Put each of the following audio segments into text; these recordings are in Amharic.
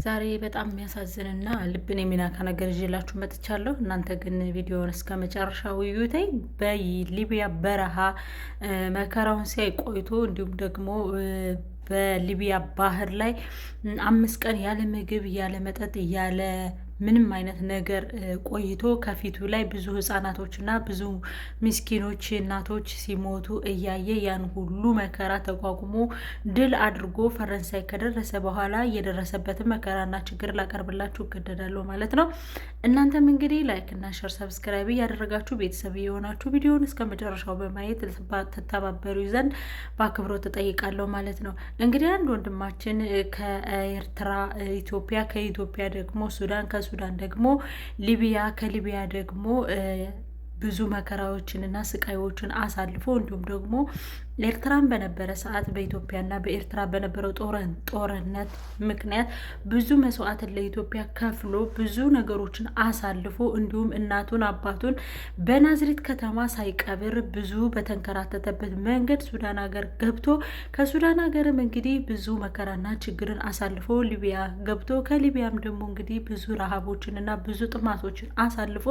ዛሬ በጣም የሚያሳዝንና ልብን የሚነካ ነገር ይዤላችሁ መጥቻለሁ። እናንተ ግን ቪዲዮውን እስከ መጨረሻው እዩተይ። በሊቢያ በረሃ መከራውን ሲያይ ቆይቶ እንዲሁም ደግሞ በሊቢያ ባህር ላይ 5 ቀን ያለ ምግብ ያለ መጠጥ ያለ ምንም አይነት ነገር ቆይቶ ከፊቱ ላይ ብዙ ህፃናቶችና ብዙ ምስኪኖች እናቶች ሲሞቱ እያየ ያን ሁሉ መከራ ተቋቁሞ ድል አድርጎ ፈረንሳይ ከደረሰ በኋላ የደረሰበትን መከራና ችግር ላቀርብላችሁ እገደዳለሁ ማለት ነው። እናንተም እንግዲህ ላይክ እና ሼር ሰብስክራይብ እያደረጋችሁ ቤተሰብ የሆናችሁ ቪዲዮውን እስከ መጨረሻው በማየት ተተባበሩ ዘንድ በአክብሮት ተጠይቃለሁ ማለት ነው። እንግዲህ አንድ ወንድማችን ከኤርትራ ኢትዮጵያ፣ ከኢትዮጵያ ደግሞ ሱዳን፣ ከሱዳን ደግሞ ሊቢያ፣ ከሊቢያ ደግሞ ብዙ መከራዎችንና ስቃዮችን አሳልፎ እንዲሁም ደግሞ ኤርትራን በነበረ ሰዓት በኢትዮጵያና በኤርትራ በነበረው ጦርነት ምክንያት ብዙ መስዋዕትን ለኢትዮጵያ ከፍሎ ብዙ ነገሮችን አሳልፎ እንዲሁም እናቱን አባቱን በናዝሬት ከተማ ሳይቀብር ብዙ በተንከራተተበት መንገድ ሱዳን ሀገር ገብቶ ከሱዳን ሀገርም እንግዲህ ብዙ መከራና ችግርን አሳልፎ ሊቢያ ገብቶ ከሊቢያም ደግሞ እንግዲህ ብዙ ረሃቦችንና ብዙ ጥማቶችን አሳልፎ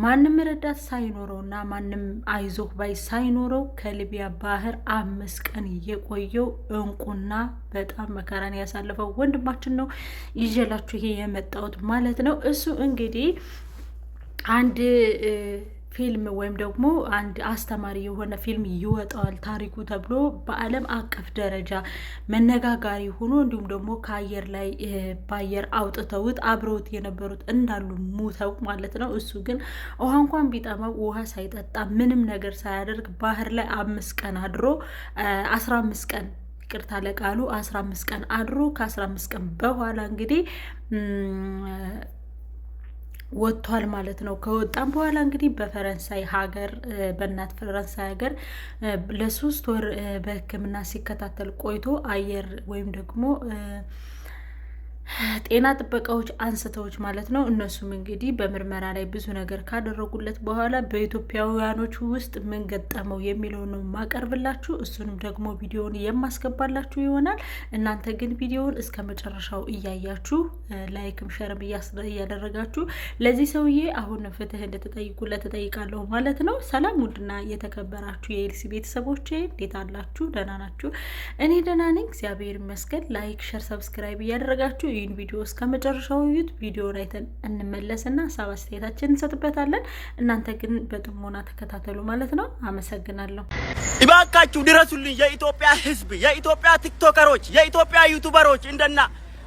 ማንም ረዳት ሳይኖረውና ማንም አይዞህ ባይ ሳይኖረው ከሊቢያ ባህር 5 ቀን የቆየው እንቁና በጣም መከራን ያሳለፈው ወንድማችን ነው ይዤላችሁ ይሄ የመጣሁት ማለት ነው። እሱ እንግዲህ አንድ ፊልም ወይም ደግሞ አንድ አስተማሪ የሆነ ፊልም ይወጣዋል ታሪኩ ተብሎ በዓለም አቀፍ ደረጃ መነጋጋሪ ሆኖ እንዲሁም ደግሞ ከአየር ላይ በአየር አውጥተውት አብረውት የነበሩት እንዳሉ ሙተው ማለት ነው። እሱ ግን ውሃ እንኳን ቢጠማው ውሃ ሳይጠጣ ምንም ነገር ሳያደርግ ባህር ላይ 5 ቀን አድሮ 15 ቀን ይቅርታ ለቃሉ 15 ቀን አድሮ ከ15 ቀን በኋላ እንግዲህ ወጥቷል ማለት ነው። ከወጣም በኋላ እንግዲህ በፈረንሳይ ሀገር በእናት ፈረንሳይ ሀገር ለ3 ወር በሕክምና ሲከታተል ቆይቶ አየር ወይም ደግሞ ጤና ጥበቃዎች አንስተውች ማለት ነው። እነሱም እንግዲህ በምርመራ ላይ ብዙ ነገር ካደረጉለት በኋላ በኢትዮጵያውያኖች ውስጥ ምን ገጠመው የሚለው ነው ማቀርብላችሁ። እሱንም ደግሞ ቪዲዮውን የማስገባላችሁ ይሆናል። እናንተ ግን ቪዲዮውን እስከ መጨረሻው እያያችሁ ላይክም ሸርም እያደረጋችሁ ለዚህ ሰውዬ አሁን ፍትህ እንድትጠይቁለት እጠይቃለሁ ማለት ነው። ሰላም ውድና የተከበራችሁ የኤልሲ ቤተሰቦቼ እንዴት አላችሁ? ደህና ናችሁ? እኔ ደህና ነኝ እግዚአብሔር ይመስገን። ላይክ ሸር ሰብስክራይብ እያደረጋችሁ ይህን ቪዲዮ እስከ መጨረሻው እዩት። ቪዲዮውን አይተን እንመለስና ሀሳብ አስተያየታችንን እንሰጥበታለን። እናንተ ግን በጥሞና ተከታተሉ ማለት ነው። አመሰግናለሁ። ይባካችሁ ድረሱልኝ። የኢትዮጵያ ሕዝብ፣ የኢትዮጵያ ቲክቶከሮች፣ የኢትዮጵያ ዩቲዩበሮች እንደና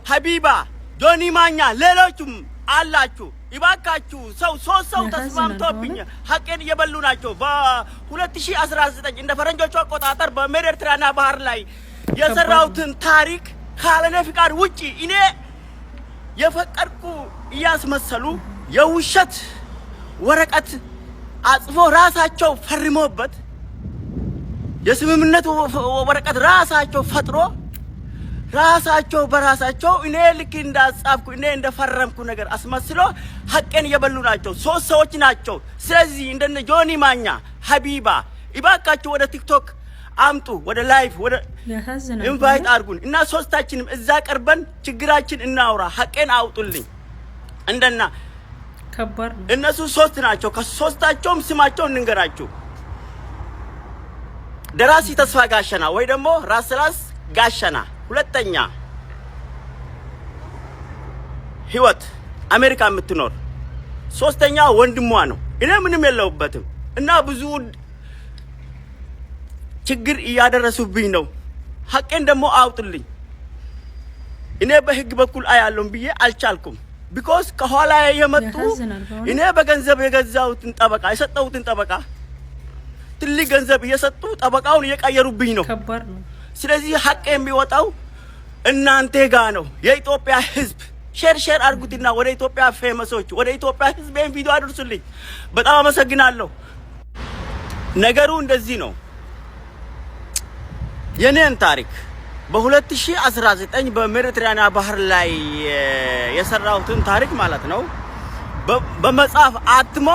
ሀቢባ፣ ጆኒ ማኛ ሌሎችም አላችሁ። ይባካችሁ ሶስት ሰው ተስማምቶብኝ ሀቄን እየበሉ ናቸው። በ2019 እንደ ፈረንጆቹ አቆጣጠር በሜዲትራኒያን ባህር ላይ የሰራሁትን ታሪክ ካለኔ ፍቃድ ውጪ እኔ የፈቀድኩ እያስመሰሉ የውሸት ወረቀት አጽፎ ራሳቸው ፈርሞበት የስምምነት ወረቀት ራሳቸው ፈጥሮ ራሳቸው በራሳቸው እኔ ልክ እንዳጻፍኩ እኔ እንደፈረምኩ ነገር አስመስሎ ሀቄን እየበሉ ናቸው። 3 ሰዎች ናቸው። ስለዚህ እንደነ ጆኒ ማኛ፣ ሀቢባ ይባካችሁ ወደ ቲክቶክ አምጡ፣ ወደ ላይፍ ወደ ኢንቫይት አድርጉን እና ሶስታችንም እዛ ቀርበን ችግራችን እናውራ። ሀቄን አውጡልኝ። እንደና ከባድ ነው። እነሱ 3 ናቸው። ከሶስታቸውም ስማቸው እንንገራችሁ። ደራሲ ተስፋ ጋሸና ወይ ደግሞ ራስ ጋሸና፣ ሁለተኛ ህይወት አሜሪካ የምትኖር፣ ሶስተኛ ወንድሟ ነው። እኔ ምንም የለውበትም እና ብዙ ችግር እያደረሱብኝ ነው። ሀቄን ደግሞ አውጡልኝ። እኔ በህግ በኩል አያለሁ ብዬ አልቻልኩም። ቢኮዝ ከኋላ የመጡ እኔ በገንዘብ የገዛሁትን ጠበቃ የሰጠሁትን ጠበቃ ትልቅ ገንዘብ እየሰጡ ጠበቃውን እየቀየሩብኝ ነው። ከባድ ነው። ስለዚህ ሀቄ የሚወጣው እናንተ ጋር ነው። የኢትዮጵያ ህዝብ ሼር አድርጉትና ወደ ኢትዮጵያ ፌመሶች ወደ ኢትዮጵያ ህዝብ ቪዲዮ አድርሱልኝ። በጣም አመሰግናለሁ። ነገሩ እንደዚህ ነው። የኔን ታሪክ በ2019 በሜዲትራኒያን ባህር ላይ የሰራሁትን ታሪክ ማለት ነው በመጽሐፍ አትሞ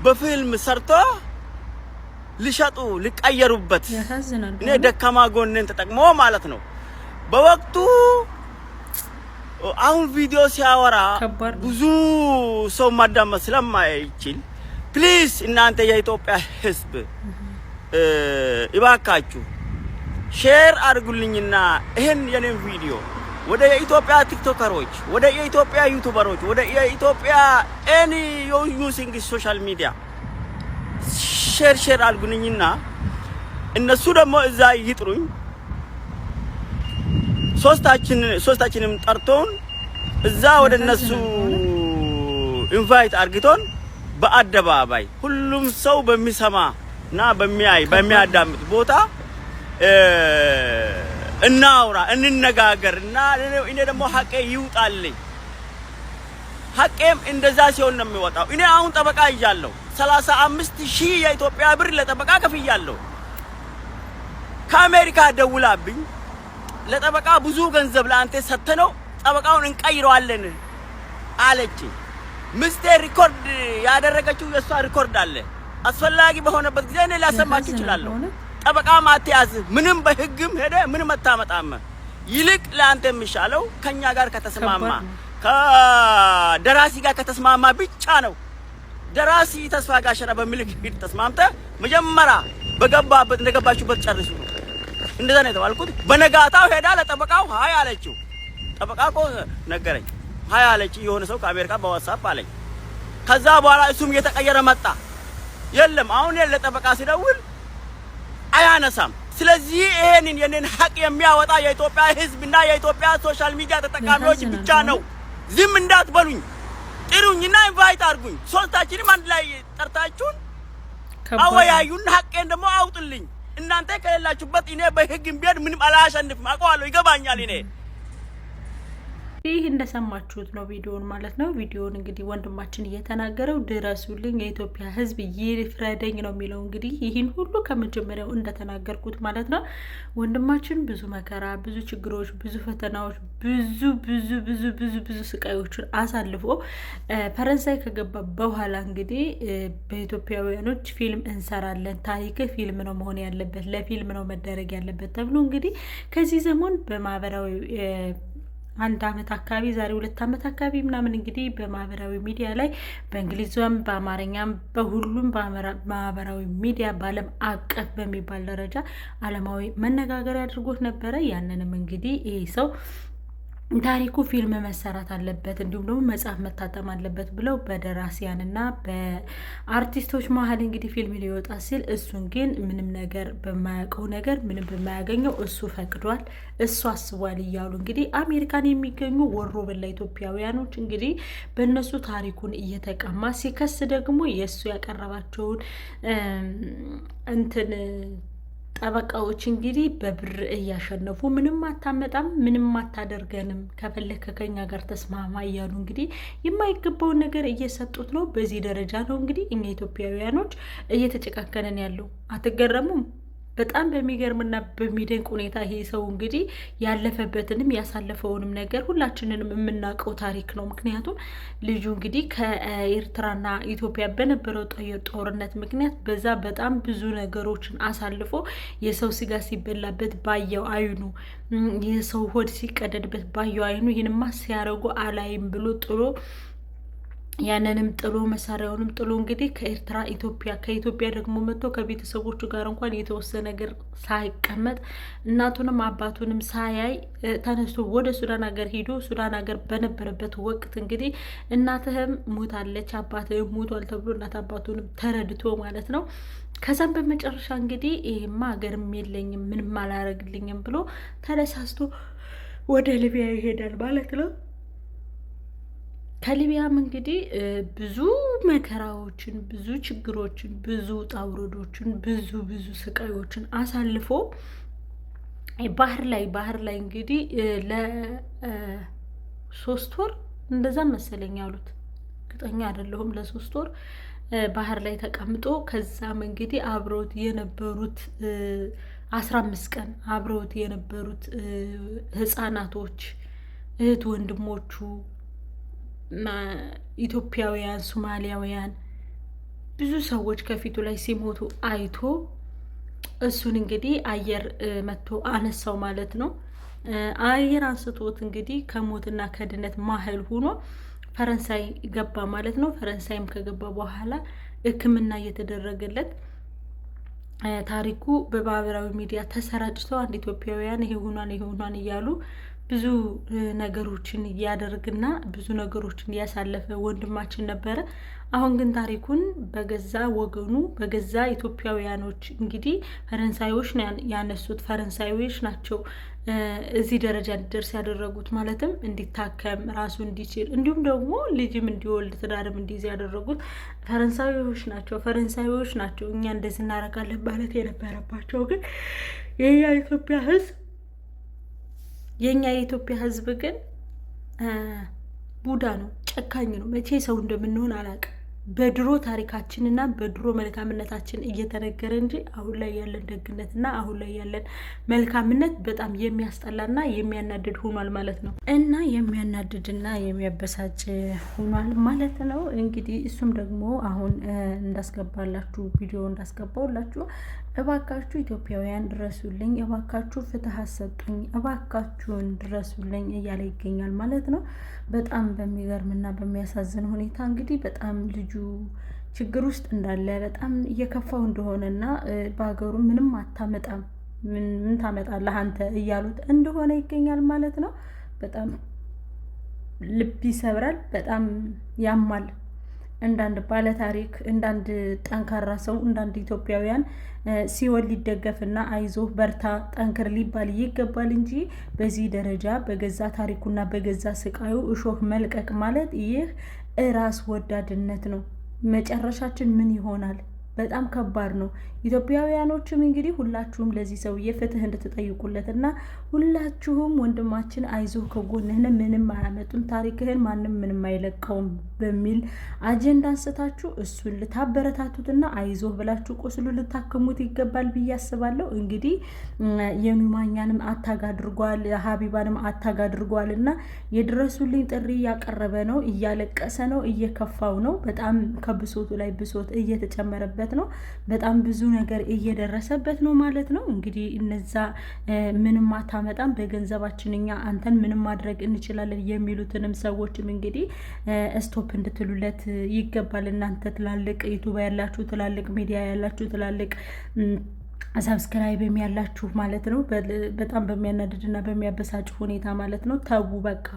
በፊልም ሰርቶ ሊሸጡ ሊቀየሩበት እኔ ደካማ ጎንን ተጠቅሞ ማለት ነው። በወቅቱ አሁን ቪዲዮ ሲያወራ ብዙ ሰው ማዳመጥ ስለማይችል ፕሊዝ እናንተ የኢትዮጵያ ህዝብ ይባካችሁ ሼር አድርጉልኝና ይሄን የኔን ቪዲዮ ወደ የኢትዮጵያ ቲክቶከሮች፣ ወደ የኢትዮጵያ ዩቲዩበሮች፣ ወደ የኢትዮጵያ ኤኒ ዩዚንግ ሶሻል ሚዲያ ሼር አድርጉልኝና እነሱ ደግሞ እዛ ይጥሩኝ። ሶስታችንም ጠርቶን እዛ ወደ እነሱ ኢንቫይት አርግቶን በአደባባይ ሁሉም ሰው በሚሰማና በሚያዳምጥ ቦታ እናውራ፣ እንነጋገርና እኔ ደግሞ ሐቄ ይውጣልኝ። ሐቄም እንደዛ ሲሆን ነው የሚወጣው። እኔ አሁን ጠበቃ ይያለሁ 35,000 የኢትዮጵያ ብር ለጠበቃ ከፍያለሁ። ከአሜሪካ ደውላብኝ ለጠበቃ ብዙ ገንዘብ ለአንተ ሰተነው ጠበቃውን እንቀይረዋለን አለች። ምስቴ ሪኮርድ ያደረገችው የሷ ሪኮርድ አለ። አስፈላጊ በሆነበት ጊዜ እኔ ላሰማችሁ እችላለሁ። ጠበቃ ማትያዝ ምንም በህግም ሄደ ምንም አታመጣም። ይልቅ ለአንተ የሚሻለው ከኛ ጋር ከተስማማ ከደራሲ ጋር ከተስማማ ብቻ ነው። ደራሲ ተስፋ ጋሸና በሚልክ ሂድ ተስማምተ መጀመሪያ በገባበት እንደገባችሁበት ጨርሱ። እንደዛ ነው የተባልኩት። በነጋታው ሄዳ ለጠበቃው ሃይ አለችው። ጠበቃው ነገረኝ ሃይ አለች የሆነ ሰው ከአሜሪካ በዋትስአፕ አለኝ። ከዛ በኋላ እሱም እየተቀየረ መጣ። የለም አሁን ለጠበቃ ሲደውል አያነሳም። ስለዚህ ይሄንን የኔን ሐቅ የሚያወጣ የኢትዮጵያ ህዝብና የኢትዮጵያ ሶሻል ሚዲያ ተጠቃሚዎች ብቻ ነው። ዝም እንዳትበሉኝ፣ ጥሩኝና ኢንቫይት አድርጉኝ። ሶስታችንም አንድ ላይ ጠርታችሁን አወያዩን፣ ሐቄን ደግሞ አውጡልኝ። እናንተ ከሌላችሁበት እኔ በህግም ቢሄድ ምንም አላሸንፍም። አውቀዋለሁ፣ ይገባኛል። እኔ ይህ እንደሰማችሁት ነው ቪዲዮውን ማለት ነው። ቪዲዮውን እንግዲህ ወንድማችን እየተናገረው ድረሱልኝ የኢትዮጵያ ህዝብ ይፍረደኝ ነው የሚለው። እንግዲህ ይህን ሁሉ ከመጀመሪያው እንደተናገርኩት ማለት ነው። ወንድማችን ብዙ መከራ፣ ብዙ ችግሮች፣ ብዙ ፈተናዎች፣ ብዙ ስቃዮችን አሳልፎ ፈረንሳይ ከገባ በኋላ እንግዲህ በኢትዮጵያውያኖች ፊልም እንሰራለን፣ ታሪክ ፊልም ነው መሆን ያለበት፣ ለፊልም ነው መደረግ ያለበት ተብሎ እንግዲህ ከዚህ ዘመን በማህበራዊ አንድ አመት አካባቢ ዛሬ 2 አመት አካባቢ ምናምን እንግዲህ በማህበራዊ ሚዲያ ላይ በእንግሊዝኛም በአማርኛም በሁሉም በማህበራዊ ሚዲያ በዓለም አቀፍ በሚባል ደረጃ ዓለማዊ መነጋገሪያ አድርጎት ነበረ። ያንንም እንግዲህ ይሄ ሰው ታሪኩ ፊልም መሰራት አለበት እንዲሁም ደግሞ መጽሐፍ መታተም አለበት ብለው በደራሲያንና በአርቲስቶች መሀል እንግዲህ ፊልም ሊወጣ ሲል እሱን ግን ምንም ነገር በማያውቀው ነገር ምንም በማያገኘው እሱ ፈቅዷል፣ እሱ አስቧል እያሉ እንግዲህ አሜሪካን የሚገኙ ወሮ በላ ኢትዮጵያውያኖች እንግዲህ በእነሱ ታሪኩን እየተቀማ ሲከስ ደግሞ የእሱ ያቀረባቸውን ጠበቃዎች እንግዲህ በብር እያሸነፉ ምንም አታመጣም፣ ምንም አታደርገንም፣ ከፈለክ ከኛ ጋር ተስማማ እያሉ እንግዲህ የማይገባውን ነገር እየሰጡት ነው። በዚህ ደረጃ ነው እንግዲህ እኛ ኢትዮጵያውያኖች እየተጨካከነን ያለው። አትገረሙም? በጣም በሚገርምና በሚደንቅ ሁኔታ ይሄ ሰው እንግዲህ ያለፈበትንም ያሳለፈውንም ነገር ሁላችንንም የምናውቀው ታሪክ ነው። ምክንያቱም ልጁ እንግዲህ ከኤርትራና ኢትዮጵያ በነበረው ጦርነት ምክንያት በዛ በጣም ብዙ ነገሮችን አሳልፎ የሰው ስጋ ሲበላበት ባየው አይኑ፣ የሰው ሆድ ሲቀደድበት ባየው አይኑ ይህንማ ሲያረጉ አላይም ብሎ ጥሎ ያንንም ጥሎ መሳሪያውንም ጥሎ እንግዲህ ከኤርትራ ኢትዮጵያ ከኢትዮጵያ ደግሞ መጥቶ ከቤተሰቦቹ ጋር እንኳን የተወሰነ ነገር ሳይቀመጥ እናቱንም አባቱንም ሳያይ ተነስቶ ወደ ሱዳን ሀገር ሄዶ ሱዳን ሀገር በነበረበት ወቅት እንግዲህ እናትህም ሞታለች አባትህም ሞቷል ተብሎ እናት አባቱንም ተረድቶ ማለት ነው። ከዛም በመጨረሻ እንግዲህ ይሄማ ሀገርም የለኝም ምንም አላረግልኝም ብሎ ተነሳስቶ ወደ ሊቢያ ይሄዳል ማለት ነው። ከሊቢያም እንግዲህ ብዙ መከራዎችን፣ ብዙ ችግሮችን፣ ብዙ ጣውረዶችን፣ ብዙ ስቃዮችን አሳልፎ ባህር ላይ እንግዲህ ለ3 ወር እንደዛ መሰለኝ ያሉት እርግጠኛ አይደለሁም። ለ3 ወር ባህር ላይ ተቀምጦ ከዛም እንግዲህ አብረውት የነበሩት 15 ቀን አብረውት የነበሩት ህፃናቶች እህት ወንድሞቹ ኢትዮጵያውያን፣ ሶማሊያውያን ብዙ ሰዎች ከፊቱ ላይ ሲሞቱ አይቶ እሱን እንግዲህ አየር መጥቶ አነሳው ማለት ነው። አየር አንስቶት እንግዲህ ከሞትና ከድነት ማህል ሆኖ ፈረንሳይ ገባ ማለት ነው። ፈረንሳይም ከገባ በኋላ ሕክምና እየተደረገለት ታሪኩ በማህበራዊ ሚዲያ ተሰራጭቶ አንድ ኢትዮጵያውያን ይሄ ሆኗን እያሉ ብዙ ነገሮችን እያደርግና ብዙ ነገሮችን እያሳለፈ ወንድማችን ነበረ። አሁን ግን ታሪኩን በገዛ ወገኑ በገዛ ኢትዮጵያውያኖች እንግዲህ ፈረንሳዮች ያነሱት ፈረንሳዮች ናቸው እዚህ ደረጃ እንዲደርስ ያደረጉት። ማለትም እንዲታከም ራሱ እንዲችል እንዲሁም ደግሞ ልጅም እንዲወልድ ትዳርም እንዲይዝ ያደረጉት ፈረንሳዮች ናቸው። ፈረንሳዮች ናቸው እኛ እንደዚህ እናደርጋለን ማለት የነበረባቸው ግን የኛ የኢትዮጵያ ሕዝብ ግን ቡዳ ነው፣ ጨካኝ ነው። መቼ ሰው እንደምንሆን አላውቅም። በድሮ ታሪካችንና በድሮ መልካምነታችን እየተነገረ እንጂ አሁን ላይ ያለን ደግነትና አሁን ላይ ያለን መልካምነት በጣም የሚያስጠላና የሚያናድድ ሆኗል ማለት ነው። እና የሚያናድድና የሚያበሳጭ ሆኗል ማለት ነው። እንግዲህ እሱም ደግሞ አሁን እንዳስገባላችሁ ቪዲዮ እንዳስገባውላችሁ እባካችሁ ኢትዮጵያውያን ድረሱልኝ፣ እባካችሁ ፍትህ አሰጡኝ፣ እባካችሁን ድረሱልኝ እያለ ይገኛል ማለት ነው። በጣም በሚገርምና በሚያሳዝን ሁኔታ እንግዲህ በጣም ልጁ ችግር ውስጥ እንዳለ በጣም እየከፋው እንደሆነና በሀገሩ ምንም አታመጣም ምን ታመጣለህ አንተ እያሉት እንደሆነ ይገኛል ማለት ነው። በጣም ልብ ይሰብራል፣ በጣም ያማል። እንዳንድ ባለታሪክ እንዳንድ ጠንካራ ሰው እንዳንድ ኢትዮጵያውያን ሲወል ሊደገፍና አይዞህ በርታ ጠንክር ሊባል ይገባል እንጂ በዚህ ደረጃ በገዛ ታሪኩና በገዛ ስቃዩ እሾህ መልቀቅ ማለት ይህ ራስ ወዳድነት ነው። መጨረሻችን ምን ይሆናል? በጣም ከባድ ነው። ኢትዮጵያውያኖችም እንግዲህ ሁላችሁም ለዚህ ሰውዬ ፍትህ እንድትጠይቁለት እና ሁላችሁም ወንድማችን አይዞህ ከጎንህን ምንም አያመጡም ታሪክህን ማንም ምንም አይለቀውም በሚል አጀንዳ አንስታችሁ እሱን ልታበረታቱትና አይዞህ ብላችሁ ቁስሉ ልታክሙት ይገባል ብዬ አስባለሁ። እንግዲህ የኑማኛንም አታግ አድርጓል፣ ሀቢባንም አታግ አድርጓል እና የድረሱልኝ ጥሪ እያቀረበ ነው፣ እያለቀሰ ነው፣ እየከፋው ነው። በጣም ከብሶቱ ላይ ብሶት እየተጨመረበት ነው። በጣም ብዙ ነገር እየደረሰበት ነው ማለት ነው። እንግዲህ እነዛ ምንም አታመጣም በገንዘባችን እኛ አንተን ምንም ማድረግ እንችላለን የሚሉትንም ሰዎችም እንግዲህ ስቶፕ እንድትሉለት ይገባል። እናንተ ትላልቅ ዩቱብ ያላችሁ፣ ትላልቅ ሚዲያ ያላችሁ፣ ትላልቅ ሰብስክራይብ ያላችሁ ማለት ነው። በጣም በሚያናድድና በሚያበሳጭ ሁኔታ ማለት ነው። ተዉ በቃ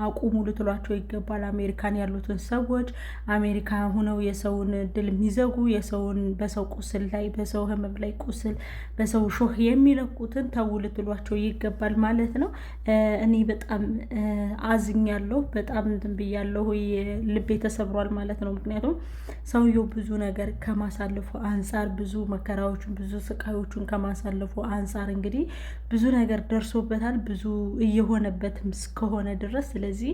አቁሙ ልትሏቸው ይገባል። አሜሪካን ያሉትን ሰዎች አሜሪካ ሆነው የሰውን ድል የሚዘጉ የሰውን በሰው ቁስል ላይ በሰው ህመም ላይ ቁስል በሰው ሾህ የሚለቁትን ተዉ ልትሏቸው ይገባል ማለት ነው። እኔ በጣም አዝኛለሁ፣ በጣም እንትን ብያለሁ፣ ልቤ ተሰብሯል ማለት ነው። ምክንያቱም ሰውየው ብዙ ነገር ከማሳለፉ አንጻር ብዙ መከራዎችን ብዙ ስቃዮች ከማሳለፉ አንጻር እንግዲህ ብዙ ነገር ደርሶበታል፣ ብዙ እየሆነበትም እስከሆነ ድረስ። ስለዚህ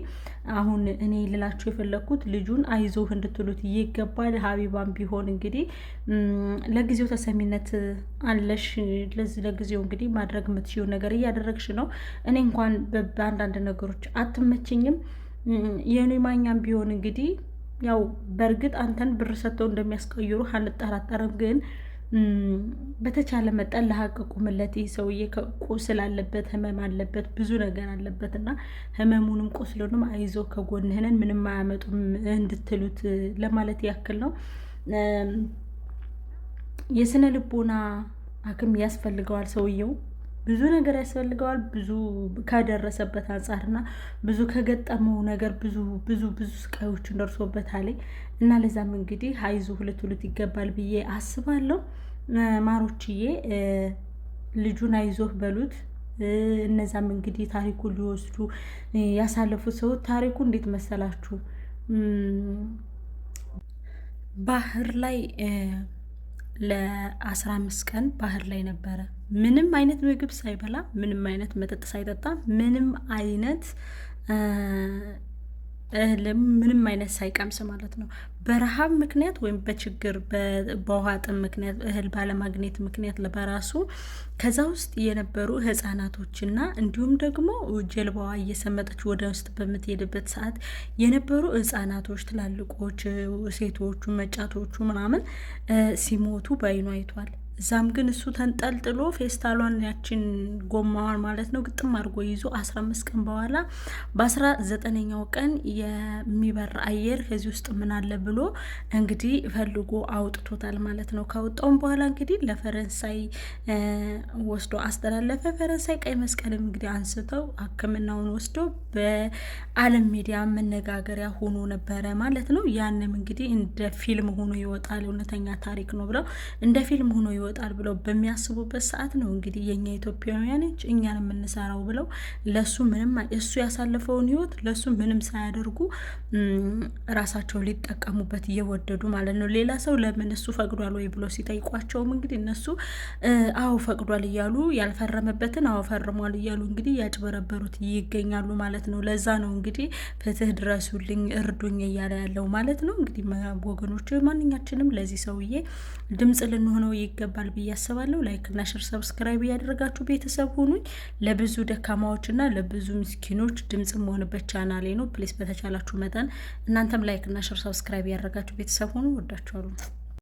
አሁን እኔ ልላችሁ የፈለኩት ልጁን አይዞህ እንድትሉት ይገባል። ሀቢባም ቢሆን እንግዲህ ለጊዜው ተሰሚነት አለሽ፣ ለዚህ ለጊዜው እንግዲህ ማድረግ የምትችይው ነገር እያደረግሽ ነው። እኔ እንኳን በአንዳንድ ነገሮች አትመችኝም። የኑማኛም ቢሆን እንግዲህ ያው በእርግጥ አንተን ብር ሰጥተው እንደሚያስቀይሩ አንጠራጠርም ግን በተቻለ መጠን ለሀቅ ቁምለት። ይህ ሰውዬ ቁስል አለበት፣ ህመም አለበት፣ ብዙ ነገር አለበት እና ህመሙንም ቁስሉንም አይዞ ከጎንህነን ምንም አያመጡም እንድትሉት ለማለት ያክል ነው። የስነ ልቦና ሐኪም ያስፈልገዋል ሰውየው፣ ብዙ ነገር ያስፈልገዋል። ብዙ ከደረሰበት አንጻርና ብዙ ከገጠመው ነገር ብዙ ብዙ ብዙ ስቃዮችን ደርሶበታል እና ለዛም እንግዲህ አይዞህ ልትሉት ይገባል ብዬ አስባለሁ። ማሮችዬ ልጁን አይዞህ በሉት። እነዛም እንግዲህ ታሪኩን ሊወስዱ ያሳለፉት ሰው ታሪኩ እንዴት መሰላችሁ? ባህር ላይ ለ15 ቀን ባህር ላይ ነበረ። ምንም አይነት ምግብ ሳይበላ ምንም አይነት መጠጥ ሳይጠጣ ምንም አይነት እህልም ምንም አይነት ሳይቀምስ ማለት ነው። በረሃብ ምክንያት ወይም በችግር በውሃ ጥም ምክንያት እህል ባለማግኘት ምክንያት በራሱ ከዛ ውስጥ የነበሩ ህፃናቶችና እንዲሁም ደግሞ ጀልባዋ እየሰመጠች ወደ ውስጥ በምትሄድበት ሰዓት የነበሩ ህፃናቶች፣ ትላልቆች፣ ሴቶቹ፣ መጫቶቹ ምናምን ሲሞቱ በአይኑ አይቷል። እዛም ግን እሱ ተንጠልጥሎ ፌስታሏን ያችን ጎማዋን ማለት ነው ግጥም አድርጎ ይዞ 15 ቀን በኋላ በ19ኛው ቀን የሚበር አየር ከዚህ ውስጥ ምን አለ ብሎ እንግዲህ ፈልጎ አውጥቶታል ማለት ነው። ካወጣውም በኋላ እንግዲህ ለፈረንሳይ ወስዶ አስተላለፈ። ፈረንሳይ ቀይ መስቀልም እንግዲህ አንስተው ሕክምናውን ወስዶ በዓለም ሚዲያ መነጋገሪያ ሆኖ ነበረ ማለት ነው። ያንም እንግዲህ እንደ ፊልም ሆኖ ይወጣል፣ እውነተኛ ታሪክ ነው ብለው እንደ ፊልም ሆኖ ይወጣል ብለው በሚያስቡበት ሰዓት ነው እንግዲህ የኛ ኢትዮጵያውያን እኛን የምንሰራው ብለው ለሱ ምንም እሱ ያሳለፈውን ህይወት ለሱ ምንም ሳያደርጉ ራሳቸው ሊጠቀሙበት እየወደዱ ማለት ነው። ሌላ ሰው ለምን እሱ ፈቅዷል ወይ ብሎ ሲጠይቋቸውም እንግዲህ እነሱ አዎ ፈቅዷል እያሉ ያልፈረመበትን አዎ ፈርሟል እያሉ እንግዲህ ያጭበረበሩት ይገኛሉ ማለት ነው። ለዛ ነው እንግዲህ ፍትህ ድረሱልኝ እርዱኝ እያለ ያለው ማለት ነው። እንግዲህ ወገኖች ማንኛችንም ለዚህ ሰውዬ ድምጽ ልንሆነው ይገባል ብዬ አስባለሁ። ላይክ እና ሼር ሰብስክራይብ እያደረጋችሁ ቤተሰብ ሁኑኝ። ለብዙ ደካማዎችና ለብዙ ምስኪኖች ድምጽ መሆንበት ቻናሌ ነው። ፕሊስ በተቻላችሁ መጠን እናንተም ላይክ እና ሼር ሰብስክራይብ እያደረጋችሁ ቤተሰብ ሁኑ። ወዳችኋለሁ።